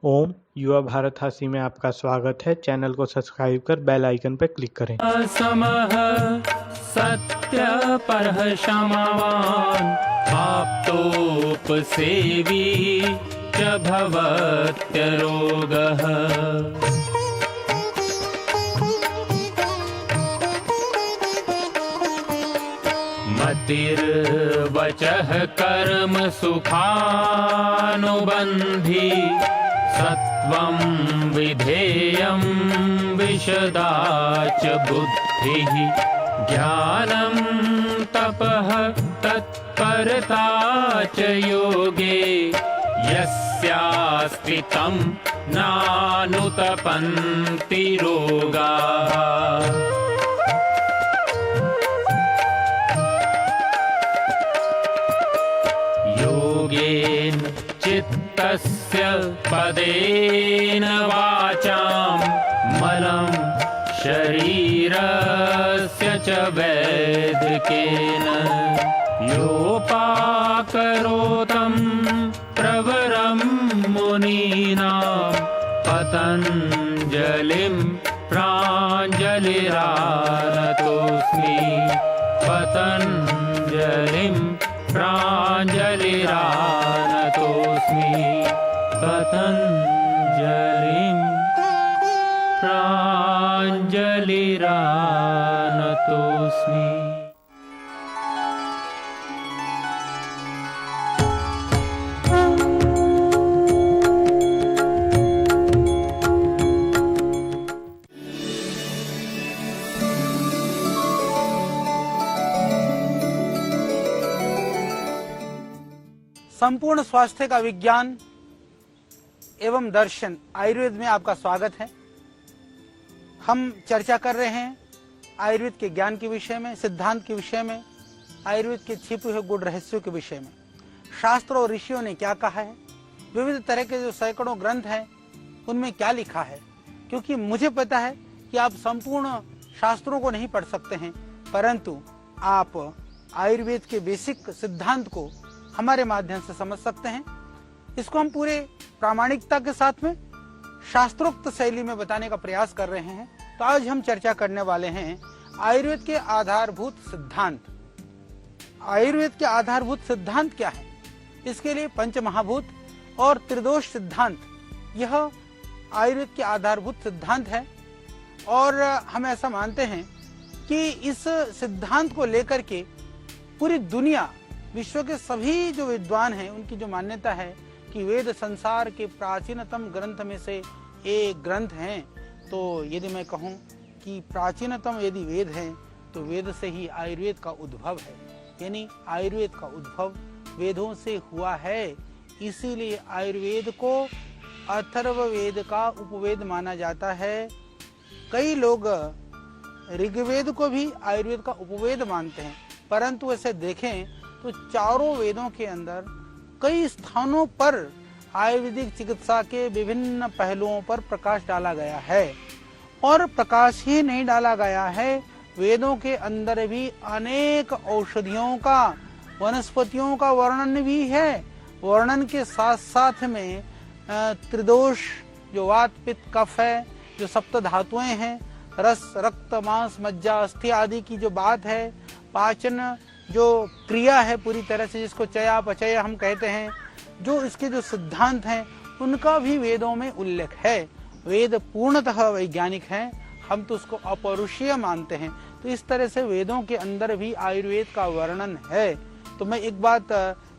ओम युवा भारत हासी में आपका स्वागत है। चैनल को सब्सक्राइब कर बेल आइकन पर क्लिक करें। समः सत्य परः क्षमावान् आप्तोपसेवी च भवत्यरोगः। मतिर्वचः कर्म सुखानुबन्धी सत्वं विधेयं विशदा च बुद्धिः। ज्ञानं तपः तत्परता च योगे यस्यास्ति तं नानुतपन्ति रोगाः। योगेन चित्तस्य पदेन वाचां मलं शरीरस्य च वैदिकेन योपाकरोतं प्रवरं मुनीनां पतञ्जलिं प्राञ्जलिरानतोऽस्मि। पतञ्जलिं प्राञ्जलिरानतोऽस्मि। पतञ्जलिं प्राञ्जलिरानतोऽस्मि। संपूर्ण स्वास्थ्य का विज्ञान एवं दर्शन आयुर्वेद में आपका स्वागत है। हम चर्चा कर रहे हैं आयुर्वेद के ज्ञान के विषय में, सिद्धांत के विषय में, आयुर्वेद के छिपे हुए गुण रहस्यों के विषय में। शास्त्रों और ऋषियों ने क्या कहा है, विविध तरह के जो सैकड़ों ग्रंथ हैं उनमें क्या लिखा है। क्योंकि मुझे पता है कि आप संपूर्ण शास्त्रों को नहीं पढ़ सकते हैं, परंतु आप आयुर्वेद के बेसिक सिद्धांत को हमारे माध्यम से समझ सकते हैं। इसको हम पूरे प्रामाणिकता के साथ में शास्त्रोक्त शैली में बताने का प्रयास कर रहे हैं। तो आज हम चर्चा करने वाले हैं आयुर्वेद के आधारभूत सिद्धांत। आयुर्वेद के आधारभूत सिद्धांत क्या है? इसके लिए पंचमहाभूत और त्रिदोष सिद्धांत, यह आयुर्वेद के आधारभूत सिद्धांत है। और हम ऐसा मानते हैं कि इस सिद्धांत को लेकर के पूरी दुनिया, विश्व के सभी जो विद्वान हैं, उनकी जो मान्यता है कि वेद संसार के प्राचीनतम ग्रंथ में से एक ग्रंथ हैं। तो यदि मैं कहूँ कि प्राचीनतम यदि वेद हैं तो वेद से ही आयुर्वेद का उद्भव है, यानी आयुर्वेद का उद्भव वेदों से हुआ है। इसीलिए आयुर्वेद को अथर्ववेद का उपवेद माना जाता है। कई लोग ऋग्वेद को भी आयुर्वेद का उपवेद मानते हैं, परंतु ऐसे देखें तो चारों वेदों के अंदर कई स्थानों पर आयुर्वेदिक चिकित्सा के विभिन्न पहलुओं पर प्रकाश डाला गया है। और प्रकाश ही नहीं डाला गया है, वेदों के अंदर भी अनेक औषधियों का, वनस्पतियों का वर्णन भी है। वर्णन के साथ साथ में त्रिदोष, जो वात पित्त कफ है, जो सप्त धातुएं हैं, रस रक्त मांस मज्जा अस्थि आदि की जो बात है, पाचन जो क्रिया है पूरी तरह से, जिसको चयापचय हम कहते हैं, जो इसके जो सिद्धांत हैं उनका भी वेदों में उल्लेख है। वेद पूर्णतः वैज्ञानिक हैं, हम तो उसको अपौरुषीय मानते हैं। तो इस तरह से वेदों के अंदर भी आयुर्वेद का वर्णन है। तो मैं एक बात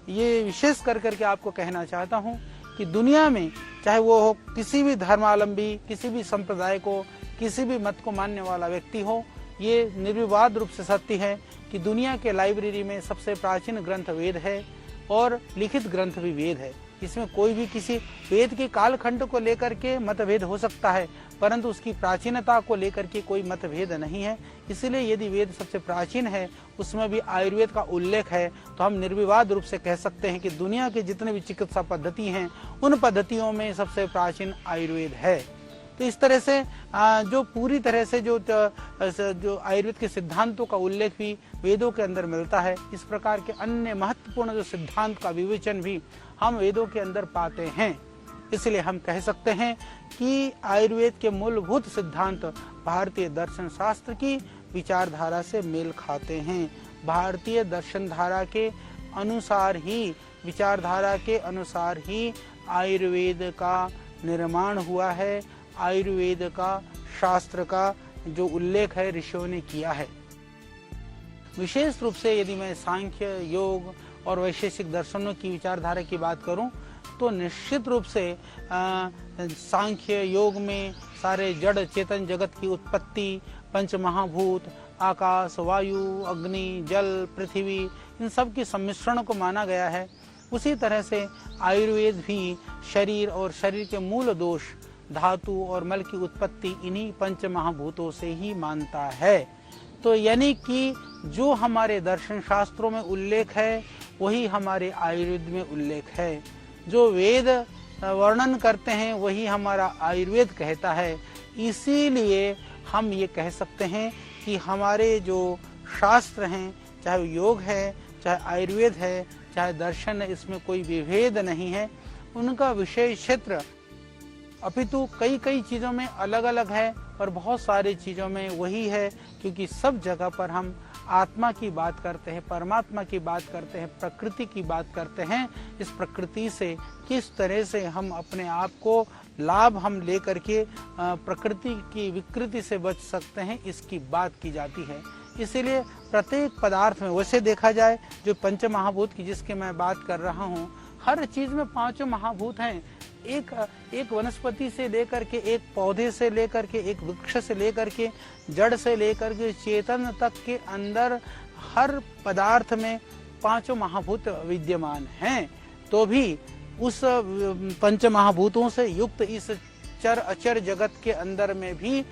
ये विशेष कर करके आपको कहना चाहता हूँ कि दुनिया में चाहे वो हो किसी भी धर्मावलंबी, किसी भी संप्रदाय को, किसी भी मत को मानने वाला व्यक्ति हो, ये निर्विवाद रूप से सत्य है कि दुनिया के लाइब्रेरी में सबसे प्राचीन ग्रंथ वेद है और लिखित ग्रंथ भी वेद है। इसमें कोई भी किसी वेद के कालखंड को लेकर के मतभेद हो सकता है, परंतु उसकी प्राचीनता को लेकर के कोई मतभेद नहीं है। इसलिए यदि वेद सबसे प्राचीन है, उसमें भी आयुर्वेद का उल्लेख है, तो हम निर्विवाद रूप से कह सकते हैं कि दुनिया के जितने भी चिकित्सा पद्धति हैं, उन पद्धतियों में सबसे प्राचीन आयुर्वेद है। तो इस तरह से जो पूरी तरह से जो आयुर्वेद के सिद्धांतों का उल्लेख भी वेदों के अंदर मिलता है, इस प्रकार के अन्य महत्वपूर्ण जो सिद्धांत का विवेचन भी हम वेदों के अंदर पाते हैं। इसलिए हम कह सकते हैं कि आयुर्वेद के मूलभूत सिद्धांत भारतीय दर्शन शास्त्र की विचारधारा से मेल खाते हैं। भारतीय दर्शन धारा के अनुसार ही, विचारधारा के अनुसार ही आयुर्वेद का निर्माण हुआ है। आयुर्वेद का, शास्त्र का जो उल्लेख है ऋषियों ने किया है। विशेष रूप से यदि मैं सांख्य, योग और वैशेषिक दर्शनों की विचारधारा की बात करूं तो निश्चित रूप से सांख्य योग में सारे जड़ चेतन जगत की उत्पत्ति, पंच महाभूत, आकाश, वायु, अग्नि, जल, पृथ्वी, इन सब के सम्मिश्रण को माना गया है। उसी तरह से आयुर्वेद भी शरीर और शरीर के मूल दोष, धातु और मल की उत्पत्ति इन्हीं पंच महाभूतों से ही मानता है। तो यानी कि जो हमारे दर्शन शास्त्रों में उल्लेख है वही हमारे आयुर्वेद में उल्लेख है। जो वेद वर्णन करते हैं वही हमारा आयुर्वेद कहता है। इसीलिए हम ये कह सकते हैं कि हमारे जो शास्त्र हैं, चाहे योग है, चाहे आयुर्वेद है, चाहे दर्शन है, इसमें कोई विभेद नहीं है। उनका विषय क्षेत्र अपितु कई कई चीज़ों में अलग अलग है और बहुत सारी चीज़ों में वही है, क्योंकि सब जगह पर हम आत्मा की बात करते हैं, परमात्मा की बात करते हैं, प्रकृति की बात करते हैं। इस प्रकृति से किस तरह से हम अपने आप को लाभ हम लेकर के प्रकृति की विकृति से बच सकते हैं, इसकी बात की जाती है। इसीलिए प्रत्येक पदार्थ में वैसे देखा जाए, जो पंच महाभूत की जिसकी मैं बात कर रहा हूँ, हर चीज में पांचों महाभूत हैं। एक वनस्पति से लेकर के, एक पौधे से लेकर के, एक वृक्ष से लेकर के, जड़ से लेकर के चेतन तक के अंदर हर पदार्थ में पांचों महाभूत विद्यमान हैं। तो भी उस पंच महाभूतों से युक्त इस चर अचर जगत के अंदर में भी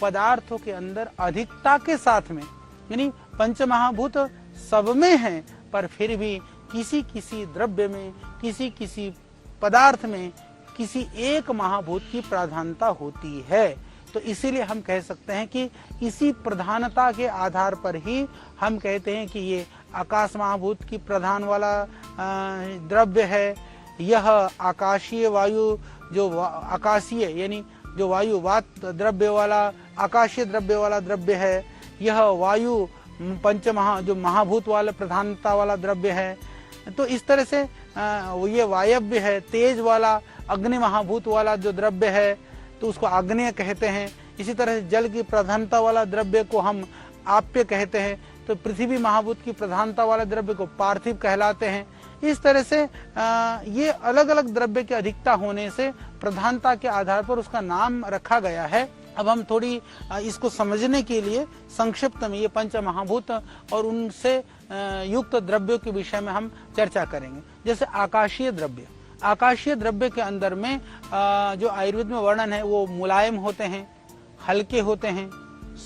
पदार्थों के अंदर अधिकता के साथ में, यानी पंच महाभूत सब में हैं, पर फिर भी किसी किसी द्रव्य में, किसी किसी पदार्थ में किसी एक महाभूत की प्रधानता होती है। तो इसीलिए हम कह सकते हैं कि इसी प्रधानता के आधार पर ही हम कहते हैं कि ये आकाश महाभूत की प्रधान वाला द्रव्य है। यह आकाशीय वायु, जो आकाशीय यानी जो वायु वात द्रव्य वाला, आकाशीय द्रव्य वाला द्रव्य है। यह वायु जो महाभूत वाला प्रधानता वाला द्रव्य है। तो इस तरह से ये वायव्य है, तेज वाला अग्नि महाभूत वाला जो द्रव्य है तो उसको आग्नेय कहते हैं। इसी तरह से जल की प्रधानता वाला द्रव्य को हम आप्य कहते हैं। तो पृथ्वी महाभूत की प्रधानता वाला द्रव्य को पार्थिव कहलाते हैं। इस तरह से ये अलग अलग द्रव्य की अधिकता होने से प्रधानता के आधार पर उसका नाम रखा गया है। अब हम थोड़ी इसको समझने के लिए संक्षिप्त में ये पंच महाभूत और उनसे युक्त द्रव्यों के विषय में हम चर्चा करेंगे। जैसे आकाशीय द्रव्य, आकाशीय द्रव्य के अंदर में जो आयुर्वेद में वर्णन है वो मुलायम होते हैं, हल्के होते हैं,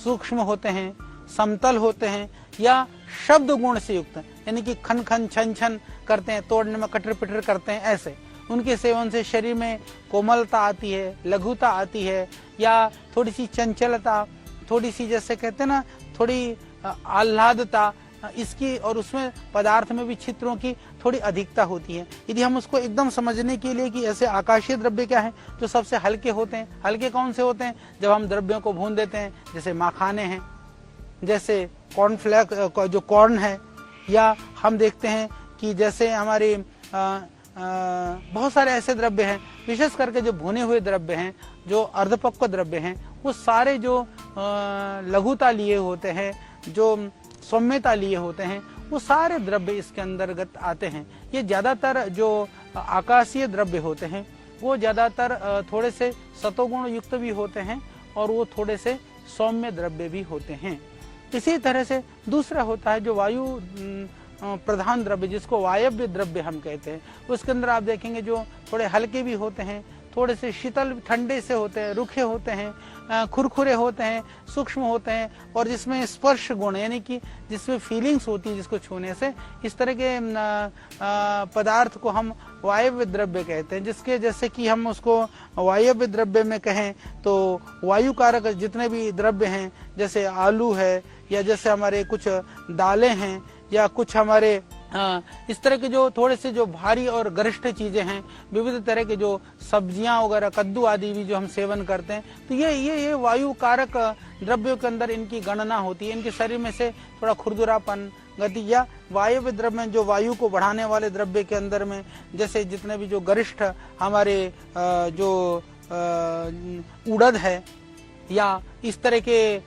सूक्ष्म होते हैं, समतल होते हैं या शब्द गुण से युक्त, यानी कि खन खन छन छन करते हैं, तोड़ने में कटर पिटर करते हैं। ऐसे उनके सेवन से शरीर में कोमलता आती है, लघुता आती है, या थोड़ी सी चंचलता, थोड़ी सी जैसे कहते हैं ना, थोड़ी आह्लादता इसकी, और उसमें पदार्थ में भी छिद्रों की थोड़ी अधिकता होती है। यदि हम उसको एकदम समझने के लिए कि ऐसे आकाशीय द्रव्य क्या है, जो सबसे हल्के होते हैं। हल्के कौन से होते हैं? जब हम द्रव्यों को भून देते हैं, जैसे मखाने हैं, जैसे कॉर्नफ्लेक्स जो कॉर्न है, या हम देखते हैं कि जैसे हमारे बहुत सारे ऐसे द्रव्य हैं, विशेष करके जो भुने हुए द्रव्य हैं, जो अर्धपक्व द्रव्य हैं, वो सारे जो लघुता लिए होते हैं, जो सौम्यता लिए होते हैं, वो सारे द्रव्य इसके अंतर्गत आते हैं। ये ज्यादातर जो आकाशीय द्रव्य होते हैं वो ज्यादातर थोड़े से सतोगुण युक्त भी होते हैं और वो थोड़े से सौम्य द्रव्य भी होते हैं। इसी तरह से दूसरा होता है जो वायु प्रधान द्रव्य, जिसको वायव्य द्रव्य हम कहते हैं। उसके अंदर आप देखेंगे जो थोड़े हल्के भी होते हैं, थोड़े से शीतल ठंडे से होते हैं, रुखे होते हैं, खुरखुरे होते हैं, सूक्ष्म होते हैं, और जिसमें स्पर्श गुण यानी कि जिसमें फीलिंग्स होती है जिसको छूने से, इस तरह के पदार्थ को हम वायव्य द्रव्य कहते हैं। जिसके जैसे कि हम उसको वायव्य द्रव्य में कहें तो वायु कारक जितने भी द्रव्य हैं, जैसे आलू है, या जैसे हमारे कुछ दालें हैं, या कुछ हमारे इस तरह के जो थोड़े से जो भारी और गरिष्ठ चीजें हैं, विविध तरह के जो सब्जियां वगैरह, कद्दू आदि भी जो हम सेवन करते हैं, तो ये वायु कारक द्रव्यों के अंदर इनकी गणना होती है। इनके शरीर में से थोड़ा खुरदुरापन, गति या वायव्य द्रव्य में जो वायु को बढ़ाने वाले द्रव्य के अंदर में, जैसे जितने भी जो गरिष्ठ हमारे जो उड़द है या इस तरह के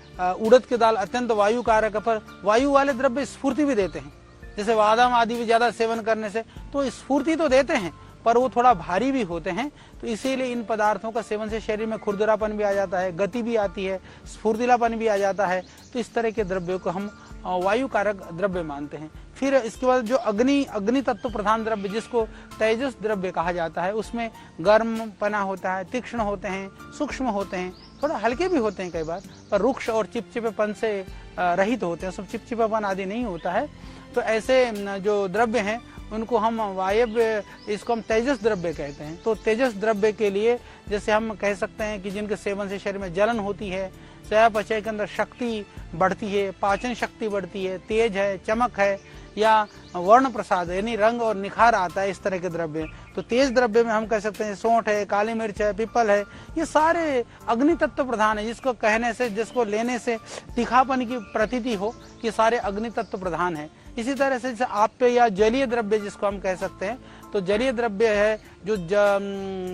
उड़द की दाल अत्यंत वायु कारक, पर वायु वाले द्रव्य स्फूर्ति भी देते हैं। जैसे बादाम आदि भी ज्यादा सेवन करने से तो स्फूर्ति तो देते हैं, पर वो थोड़ा भारी भी होते हैं। तो इसीलिए इन पदार्थों का सेवन से शरीर में खुरदरापन भी आ जाता है, गति भी आती है, स्फूर्तिलापन भी आ जाता है। तो इस तरह के द्रव्यों को हम वायु कारक द्रव्य मानते हैं। फिर इसके बाद जो अग्नि तत्व प्रधान द्रव्य, जिसको तेजस द्रव्य कहा जाता है, उसमें गर्म पना होता है, तीक्ष्ण होते हैं, सूक्ष्म होते हैं, थोड़ा हल्के भी होते हैं कई बार, पर रुक्ष और चिपचिपेपन से रहित होते हैं, सब चिपचिपापन आदि नहीं होता है। तो ऐसे जो द्रव्य हैं उनको हम वायव्य, इसको हम तेजस द्रव्य कहते हैं। तो तेजस द्रव्य के लिए जैसे हम कह सकते हैं कि जिनके सेवन से शरीर में जलन होती है, चयापचय के अंदर शक्ति बढ़ती है, पाचन शक्ति बढ़ती है, तेज है, चमक है, या वर्ण प्रसाद यानी रंग और निखार आता है, इस तरह के द्रव्य। तो तेज द्रव्य में हम कह सकते हैं सौंठ है, काली मिर्च है, पीपल है, ये सारे अग्नि तत्व प्रधान है। जिसको कहने से, जिसको लेने से तीखापन की प्रतीति हो, ये सारे अग्नि तत्व प्रधान है। इसी तरह से आप्य या जलीय द्रव्य जिसको हम कह सकते हैं, तो जलीय द्रव्य है जो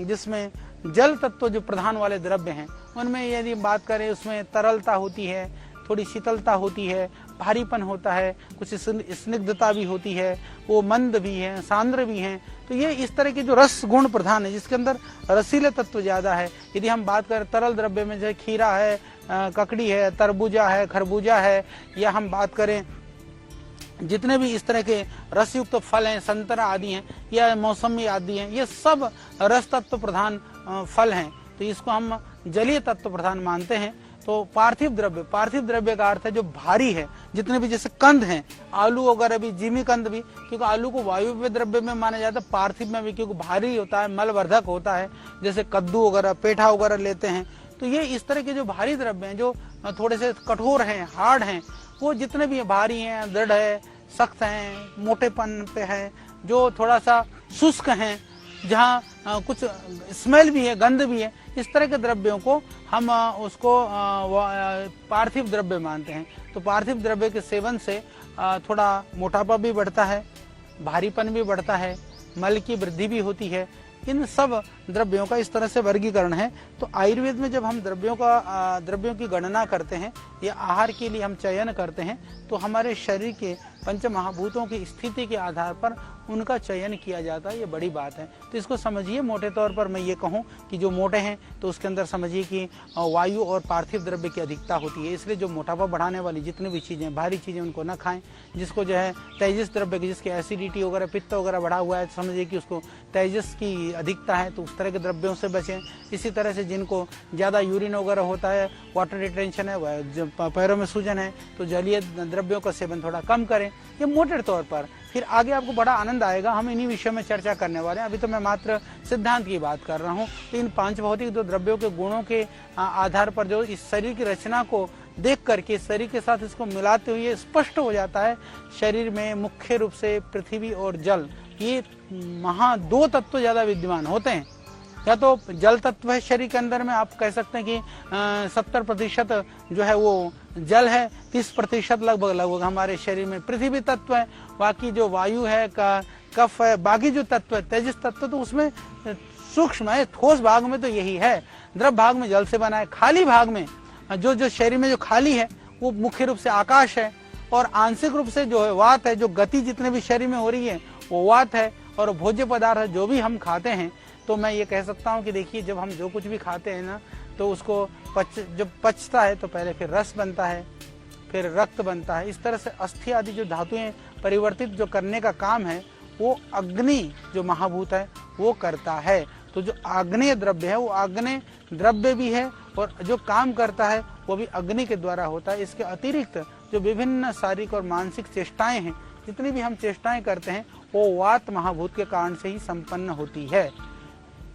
जिसमें जल तत्व जो प्रधान वाले द्रव्य हैं, उनमें यदि बात करें उसमें तरलता होती है, थोड़ी शीतलता होती है, भारीपन होता है, कुछ स्निग्धता भी होती है, वो मंद भी है, सांद्र भी हैं। तो ये इस तरह के जो रस गुण प्रधान है, जिसके अंदर रसीले तत्व ज्यादा है। यदि हम बात करें तरल द्रव्य में, जैसे खीरा है, ककड़ी है, तरबूजा है, खरबूजा है, या हम बात करें जितने भी इस तरह के रसयुक्त फल हैं, संतरा आदि हैं या मौसमी आदि हैं, ये सब रस तत्व प्रधान फल हैं। तो इसको हम जलीय तत्व प्रधान मानते हैं। तो पार्थिव द्रव्य का अर्थ है जो भारी है, जितने भी जैसे कंद हैं, आलू वगैरह भी, जिमी कंद भी, क्योंकि आलू को वायु द्रव्य में माना जाता है, पार्थिव में भी, क्योंकि भारी होता है, मलवर्धक होता है। जैसे कद्दू वगैरह, पेठा वगैरह लेते हैं, तो ये इस तरह के जो भारी द्रव्य हैं, जो थोड़े से कठोर हैं, हार्ड हैं, वो जितने भी भारी हैं, दृढ़ है, सख्त हैं, मोटेपन पे है, जो थोड़ा सा शुष्क हैं, जहाँ कुछ स्मेल भी है, गंध भी है, इस तरह के द्रव्यों को हम उसको पार्थिव द्रव्य मानते हैं। तो पार्थिव द्रव्य के सेवन से थोड़ा मोटापा भी बढ़ता है, भारीपन भी बढ़ता है, मल की वृद्धि भी होती है। इन सब द्रव्यों का इस तरह से वर्गीकरण है। तो आयुर्वेद में जब हम द्रव्यों की गणना करते हैं या आहार के लिए हम चयन करते हैं, तो हमारे शरीर के पंच महाभूतों की स्थिति के आधार पर उनका चयन किया जाता है। ये बड़ी बात है। तो इसको समझिए, मोटे तौर पर मैं ये कहूँ कि जो मोटे हैं तो उसके अंदर समझिए कि वायु और पार्थिव द्रव्य की अधिकता होती है। इसलिए जो मोटापा बढ़ाने वाली जितनी भी चीज़ें, भारी चीज़ें, उनको न खाएं। जिसको जो है तेजस द्रव्य की, जिसके एसिडिटी वगैरह, पित्त वगैरह बढ़ा हुआ है, तो समझिए कि उसको तेजस की अधिकता है, तो उस तरह के द्रव्यों से बचें। इसी तरह से जिनको ज़्यादा यूरिन वगैरह होता है, वाटर रिटेंशन है, पैरों में सूजन है, तो जलीय द्रव्यों का सेवन थोड़ा कम करें। ये मोटे तौर पर। फिर आगे आपको बड़ा आनंद आएगा, हम इन्हीं विषयों में चर्चा करने वाले हैं। अभी तो मैं मात्र सिद्धांत की बात कर रहा हूँ। तो इन पांच भौतिक जो द्रव्यों के गुणों के आधार पर जो इस शरीर की रचना को देख करके, शरीर के साथ इसको मिलाते हुए स्पष्ट हो जाता है, शरीर में मुख्य रूप से पृथ्वी और जल, ये दो तत्व ज्यादा विद्यमान होते हैं। या तो जल तत्व है शरीर के अंदर में, आप कह सकते हैं कि 70% जो है वो जल है, 30% लगभग हमारे शरीर में पृथ्वी तत्व है। बाकी जो वायु है, कफ है, बाकी जो तत्व है, तेजस तत्व, तो उसमें सूक्ष्म है, ठोस भाग में तो यही है, द्रव भाग में जल से बना है। खाली भाग में जो शरीर में जो खाली है वो मुख्य रूप से आकाश है, और आंशिक रूप से जो है वात है। जो गति जितने भी शरीर में हो रही है वो वात है। और भोज्य पदार्थ जो भी हम खाते हैं, तो मैं ये कह सकता हूँ कि देखिए, जब हम जो कुछ भी खाते हैं ना, तो उसको जब पचता है तो पहले फिर रस बनता है, फिर रक्त बनता है। इस तरह से अस्थि आदि जो धातुएं परिवर्तित जो करने का काम है, वो अग्नि जो महाभूत है वो करता है। तो जो आग्नेय द्रव्य है वो आग्नेय द्रव्य भी है, और जो काम करता है वो भी अग्नि के द्वारा होता है। इसके अतिरिक्त जो विभिन्न शारीरिक और मानसिक चेष्टाएं हैं, जितनी भी हम चेष्टाएं करते हैं, वो वात महाभूत के कारण से ही संपन्न होती है।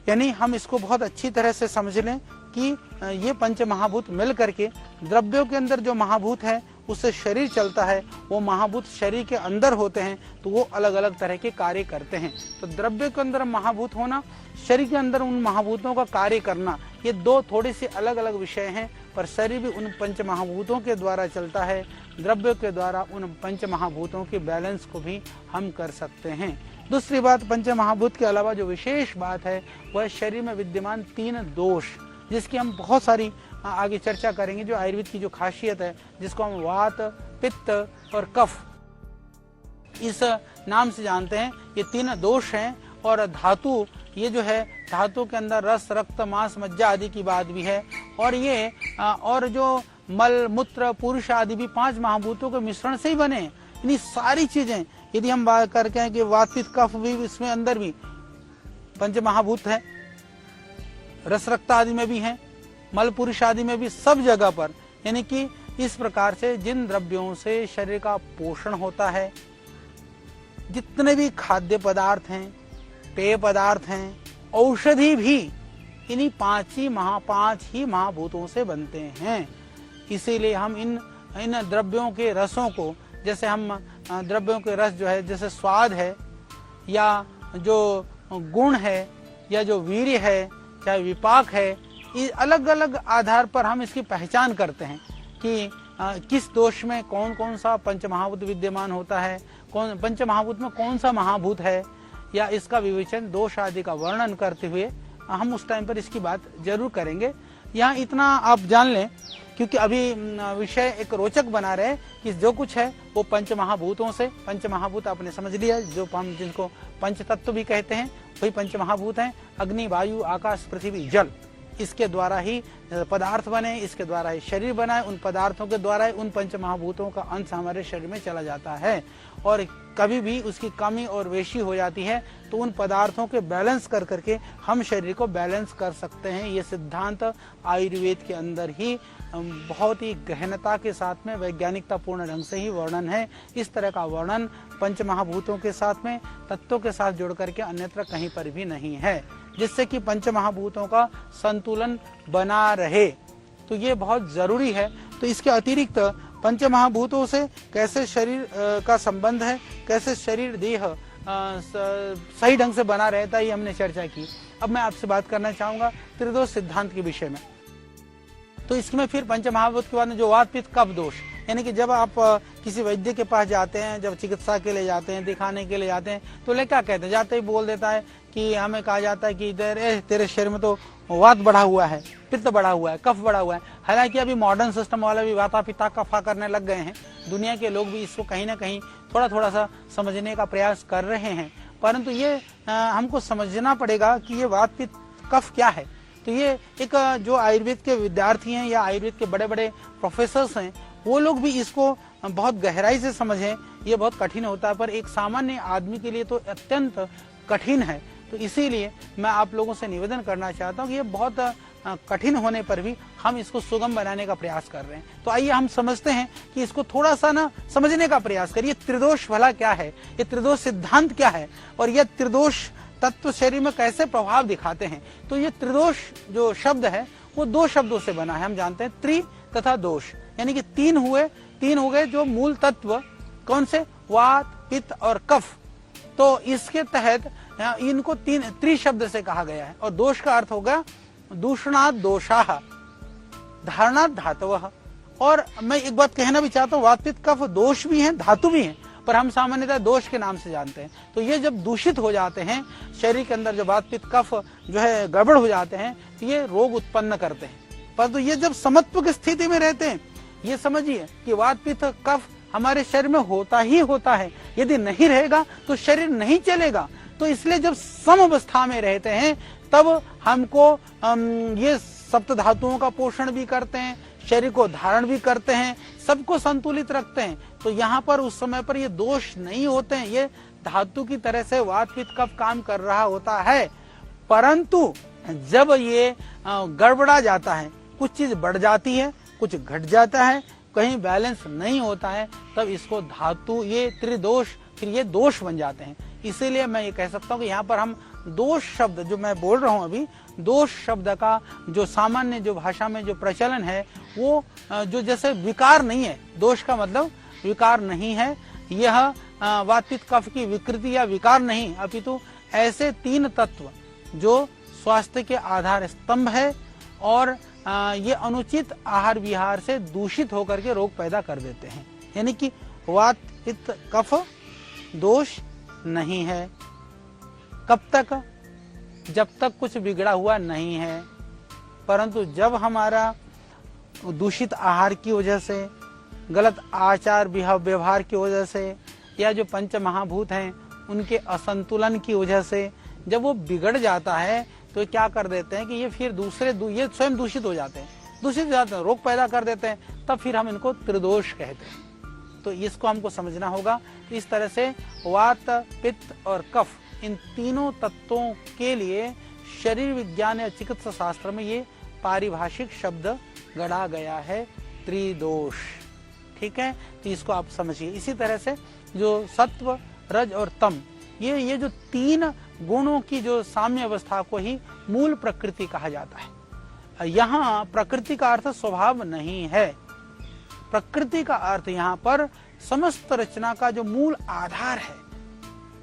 यानी हम इसको बहुत अच्छी तरह से समझ लें कि ये पंच महाभूत मिल करके द्रव्यों के अंदर जो महाभूत है उससे शरीर चलता है, वो महाभूत शरीर के अंदर होते हैं तो वो अलग अलग तरह के कार्य करते हैं। तो द्रव्य के अंदर महाभूत होना, शरीर के अंदर उन महाभूतों का कार्य करना, ये दो थोड़े से अलग अलग विषय हैं। पर शरीर भी उन पंच महाभूतों के द्वारा चलता है, द्रव्य के द्वारा उन पंच महाभूतों के बैलेंस को भी हम कर सकते हैं। दूसरी बात, पंच महाभूत के अलावा जो विशेष बात है वह शरीर में विद्यमान 3 दोष, जिसकी हम बहुत सारी आगे चर्चा करेंगे। जो आयुर्वेद की जो खासियत है, जिसको हम वात, पित्त और कफ इस नाम से जानते हैं, ये 3 दोष हैं। और धातु, ये जो है धातु के अंदर रस, रक्त, मांस, मज्जा आदि की बात भी है। और ये और जो मल, मूत्र, पुरुष आदि भी 5 महाभूतों के मिश्रण से ही बने हैं। इन्हीं सारी चीजें यदि हम बात करके हैं कि वात, पित्त, कफ भी इसमें अंदर भी पंच महाभूत है, रस, रक्त आदि में भी है, मल, पुरुष आदि में भी, सब जगह पर। यानी कि इस प्रकार से जिन द्रव्यों से शरीर का पोषण होता है, जितने भी खाद्य पदार्थ हैं, पेय पदार्थ हैं, औषधि भी इन्हीं 5 ही महाभूतों से बनते हैं। इसीलिए हम इन द्रव्यों के रसों को, जैसे हम द्रव्यों के रस जो है, जैसे स्वाद है या जो गुण है या जो वीर्य है, चाहे विपाक है, ये अलग अलग आधार पर हम इसकी पहचान करते हैं कि किस दोष में कौन कौन सा पंच महाभूत विद्यमान होता है, कौन पंच महाभूत में कौन सा महाभूत है, या इसका विवेचन, दोष आदि का वर्णन करते हुए हम उस टाइम पर इसकी बात जरूर करेंगे। यहाँ इतना आप जान लें, क्योंकि अभी विषय एक रोचक बना रहे कि जो कुछ है वो पंच महाभूतों से, पंच महाभूत आपने समझ लिया, जो हम जिनको पंच तत्व भी कहते हैं वही पंच महाभूत हैं। अग्नि, वायु, आकाश, पृथ्वी, जल, इसके द्वारा ही पदार्थ बने, इसके द्वारा ही शरीर बना है, उन पदार्थों के द्वारा ही उन पंच महाभूतों का अंश हमारे शरीर में चला जाता है। और कभी भी उसकी कमी और वेशी हो जाती है तो उन पदार्थों के बैलेंस कर करके हम शरीर को बैलेंस कर सकते हैं। ये सिद्धांत आयुर्वेद के अंदर ही बहुत ही गहनता के साथ में, वैज्ञानिकता पूर्ण ढंग से ही वर्णन है। इस तरह का वर्णन पंच महाभूतों के साथ में, तत्वों के साथ जोड़ करके अन्यत्र कहीं पर भी नहीं है, जिससे कि पंच महाभूतों का संतुलन बना रहे। तो ये बहुत जरूरी है। तो इसके अतिरिक्त पंच महाभूतों से कैसे शरीर का संबंध है, कैसे शरीर देह सही ढंग से बना रहता है, ये हमने चर्चा की। अब मैं आपसे बात करना चाहूंगा त्रिदोष सिद्धांत के विषय में। तो इसमें फिर पंच महाभूत के बाद में जो वात, पित्त, कफ दोष, यानी कि जब आप किसी वैद्य के पास जाते हैं, जब चिकित्सा के लिए जाते हैं, दिखाने के लिए जाते हैं, तो ले क्या कहते हैं, जाते ही बोल देता है कि हमें कहा जाता है कि तेरे शरीर में तो वात बढ़ा हुआ है, पित्त बढ़ा हुआ है, कफ बढ़ा हुआ है। हालांकि अभी मॉडर्न सिस्टम वाले भी वाता, पित्ता, कफा करने लग गए हैं। दुनिया के लोग भी इसको कहीं ना कहीं थोड़ा थोड़ा सा समझने का प्रयास कर रहे हैं, परंतु ये हमको समझना पड़ेगा कि ये वात, पित्त, कफ क्या है। तो ये एक जो आयुर्वेद के विद्यार्थी हैं या आयुर्वेद के बड़े बड़े प्रोफेसर्स हैं, वो लोग भी इसको बहुत गहराई से समझें। ये बहुत कठिन होता है, पर एक सामान्य आदमी के लिए तो अत्यंत कठिन है। तो इसीलिए मैं आप लोगों से निवेदन करना चाहता हूँ कि ये बहुत कठिन होने पर भी हम इसको सुगम बनाने का प्रयास कर रहे हैं। तो आइए हम समझते हैं कि इसको थोड़ा सा ना समझने का प्रयास करिए। त्रिदोष भला क्या है, ये त्रिदोष सिद्धांत क्या है, और ये त्रिदोष तत्व शरीर में कैसे प्रभाव दिखाते हैं। तो ये त्रिदोष जो शब्द है वो 2 शब्दों से बना है। हम जानते हैं त्रि तथा दोष, यानी कि 3 हो गए जो मूल तत्व, कौन से, वात, पित्त और कफ। तो इसके तहत इनको 3 त्रि शब्द से कहा गया है। और दोष का अर्थ होगा दूषणात् दोषाः, धारणात् धातवः। और मैं एक बात कहना भी चाहता हूँ, वात, पित्त, कफ दोष भी हैं, धातु भी हैं, पर हम सामान्यतः दोष के नाम से जानते हैं। तो ये जब दूषित हो जाते हैं शरीर के अंदर, जो वात, पित्त, कफ जो है गड़बड़ हो जाते हैं, तो ये रोग उत्पन्न करते हैं। परंतु ये जब समत्व की स्थिति में रहते हैं, ये समझिए कि वात, पित्त, कफ हमारे शरीर में होता ही होता है। यदि नहीं रहेगा तो शरीर नहीं चलेगा। तो इसलिए जब सम अवस्था में रहते हैं तब हमको ये सप्त धातुओं का पोषण भी करते हैं, शरीर को धारण भी करते हैं, सबको संतुलित रखते हैं। तो यहाँ पर उस समय पर ये दोष नहीं होते हैं। ये धातु की तरह से वात, पित्त, कफ काम कर रहा होता है। परंतु जब ये गड़बड़ा जाता है, कुछ चीज बढ़ जाती है, कुछ घट जाता है, कहीं बैलेंस नहीं होता है, तब इसको धातु, ये त्रिदोष, फिर ये दोष बन जाते हैं। इसीलिए मैं ये कह सकता हूँ कि यहाँ पर हम दोष शब्द जो मैं बोल रहा हूँ अभी, दोष शब्द का जो सामान्य जो भाषा में जो प्रचलन है वो जो जैसे विकार नहीं है, दोष का मतलब विकार नहीं है, यह वात पित्त कफ की विकृति या विकार नहीं, अपितु ऐसे 3 तत्व जो स्वास्थ्य के आधार स्तंभ है और ये अनुचित आहार विहार से दूषित होकर के रोग पैदा कर देते हैं। यानी कि वात पित्त कफ दोष नहीं है। कब तक? जब तक कुछ बिगड़ा हुआ नहीं है, परंतु जब हमारा दूषित आहार की वजह से, गलत आचार व्यवहार की वजह से, या जो पंच महाभूत हैं उनके असंतुलन की वजह से जब वो बिगड़ जाता है तो क्या कर देते हैं कि ये फिर ये स्वयं दूषित हो जाते हैं, रोग पैदा कर देते हैं, तब फिर हम इनको त्रिदोष कहते हैं। तो इसको हमको समझना होगा। इस तरह से वात पित्त और कफ, इन तीनों तत्वों के लिए शरीर विज्ञान या चिकित्सा शास्त्र में ये पारिभाषिक शब्द गढ़ा गया है, त्रिदोष। ठीक है, तो इसको आप समझिए। इसी तरह से जो सत्व, रज और तम, ये जो 3 गुणों की जो साम्य अवस्था को ही मूल प्रकृति कहा जाता है। यहाँ प्रकृति का अर्थ स्वभाव नहीं है। प्रकृति का अर्थ यहाँ पर समस्त रचना का जो मूल आधार है।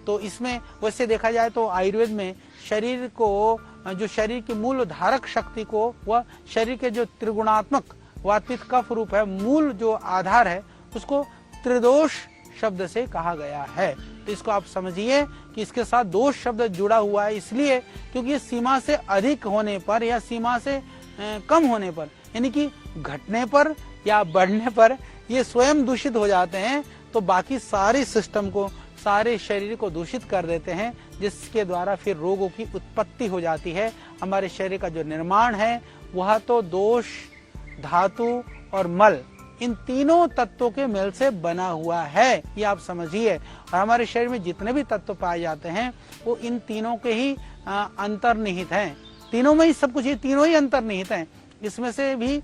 तो इसमें वैसे देखा जाए तो आयुर्वेद में शरीर को, जो शरीर की मूल धारक शक्ति को, वह शरीर के जो त्रिगुणात्मक वात पित्त कफ रूप है, मूल जो आधार है, उसको त्रिदोष शब्द से कहा गया है। तो इसको आप समझिए कि इसके साथ दोष शब्द जुड़ा हुआ है, इसलिए क्योंकि ये सीमा से अधिक होने पर या सीमा से कम होने पर, यानी कि घटने पर या बढ़ने पर ये स्वयं दूषित हो जाते हैं, तो बाकी सारे सिस्टम को, सारे शरीर को दूषित कर देते हैं, जिसके द्वारा फिर रोगों की उत्पत्ति हो जाती है। हमारे शरीर का जो निर्माण है वह तो दोष, धातु और मल, इन तीनों तत्वों के मेल से बना हुआ है, ये आप समझिए। और हमारे शरीर में जितने भी तत्व पाए जाते हैं वो इन तीनों के ही अंतर्निहित हैं। तीनों में ही सब कुछ, ये तीनों ही अंतर्निहित हैं। इसमें से भी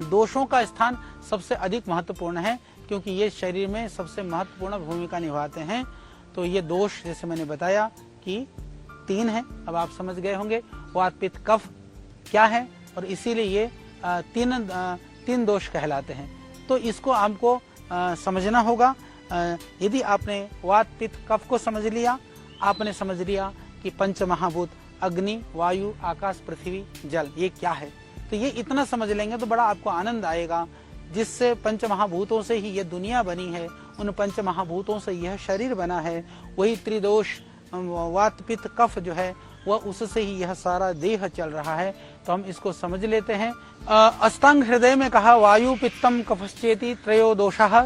दोषों का स्थान सबसे अधिक महत्वपूर्ण है, क्योंकि ये शरीर में सबसे महत्वपूर्ण भूमिका निभाते हैं। तो ये दोष जैसे मैंने बताया कि 3 है, अब आप समझ गए होंगे वात पित्त कफ क्या है, और इसीलिए ये 3 दोष कहलाते हैं। तो इसको हमको समझना होगा। यदि आपने वात पित्त कफ को समझ लिया, आपने समझ लिया कि पंच महाभूत अग्नि, वायु, आकाश, पृथ्वी, जल ये क्या है, तो ये इतना समझ लेंगे तो बड़ा आपको आनंद आएगा। जिससे पंच महाभूतों से ही ये दुनिया बनी है, उन पंच महाभूतों से यह शरीर बना है, वही त्रिदोष वात पित्त कफ जो है वह उससे ही यह सारा देह चल रहा है। तो हम इसको समझ लेते हैं। अष्टांग हृदय में कहा वायु पित्तम कफश्चेति त्रयो दोषः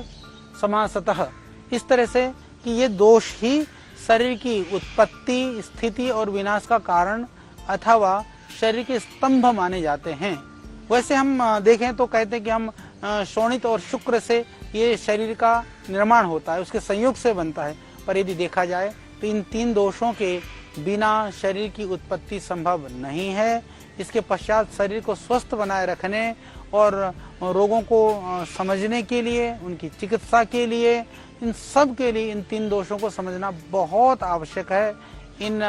समासतः, इस तरह से कि ये दोष ही शरीर की उत्पत्ति, स्थिति और विनाश का कारण अथवा शरीर के स्तंभ माने जाते हैं। वैसे हम देखें तो कहते हैं कि हम शोणित और शुक्र से ये शरीर का निर्माण होता है, उसके संयोग से बनता है। पर यदि देखा जाए तो इन 3 दोषों के बिना शरीर की उत्पत्ति संभव नहीं है। इसके पश्चात शरीर को स्वस्थ बनाए रखने और रोगों को समझने के लिए, उनकी चिकित्सा के लिए, इन सब के लिए इन 3 दोषों को समझना बहुत आवश्यक है। इन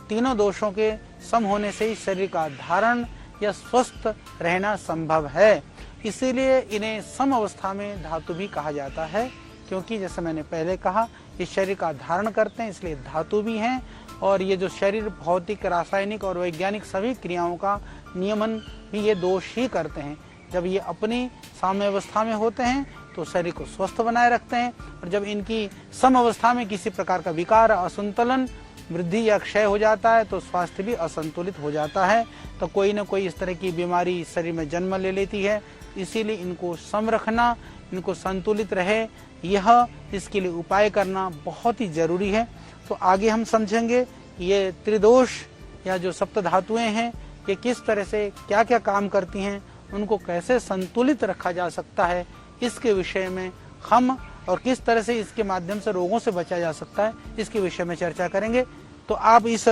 तीनों दोषों के सम होने से ही शरीर का धारण या स्वस्थ रहना संभव है। इसीलिए इन्हें सम अवस्था में धातु भी कहा जाता है, क्योंकि जैसे मैंने पहले कहा ये शरीर का धारण करते हैं, इसलिए धातु भी हैं। और ये जो शरीर भौतिक, रासायनिक और वैज्ञानिक सभी क्रियाओं का नियमन भी ये दोष ही करते हैं। जब ये अपनी साम्य अवस्था में होते हैं तो शरीर को स्वस्थ बनाए रखते हैं, और जब इनकी सम अवस्था में किसी प्रकार का विकार, असंतुलन, वृद्धि या क्षय हो जाता है तो स्वास्थ्य भी असंतुलित हो जाता है। तो कोई न कोई इस तरह की बीमारी शरीर में जन्म ले लेती है। इसीलिए इनको सम रखना, इनको संतुलित रहे, यह इसके लिए उपाय करना बहुत ही जरूरी है। तो आगे हम समझेंगे ये त्रिदोष या जो सप्त धातुएं हैं ये किस तरह से क्या क्या काम करती हैं, उनको कैसे संतुलित रखा जा सकता है, इसके विषय में हम, और किस तरह से इसके माध्यम से रोगों से बचा जा सकता है, इसके विषय में चर्चा करेंगे। तो आप इस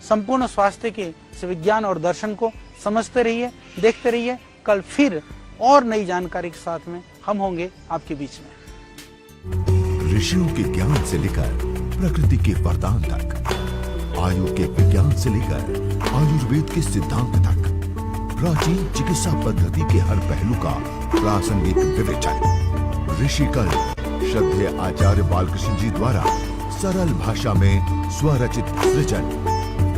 संपूर्ण स्वास्थ्य के इस विज्ञान और दर्शन को समझते रहिए, देखते रहिए। कल फिर और नई जानकारी के साथ में हम होंगे आपके बीच में। ऋषियों के ज्ञान से लेकर प्रकृति के वरदान तक, आयु के विज्ञान से लेकर आयुर्वेद के सिद्धांत तक, प्राचीन चिकित्सा पद्धति के हर पहलू का प्रासंगिक विवेचन। ऋषिकल श्रद्धेय आचार्य बालकृष्ण जी द्वारा सरल भाषा में स्वरचित सृजन।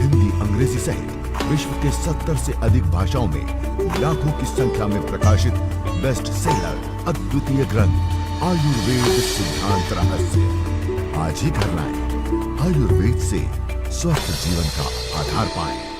हिंदी, अंग्रेजी सहित विश्व के 70 से अधिक भाषाओं में लाखों की संख्या में प्रकाशित बेस्ट सेलर अद्वितीय ग्रंथ आयुर्वेद सिद्धांत रहस्य। आज ही घर लाएं। आयुर्वेद से स्वस्थ जीवन का आधार पाएं।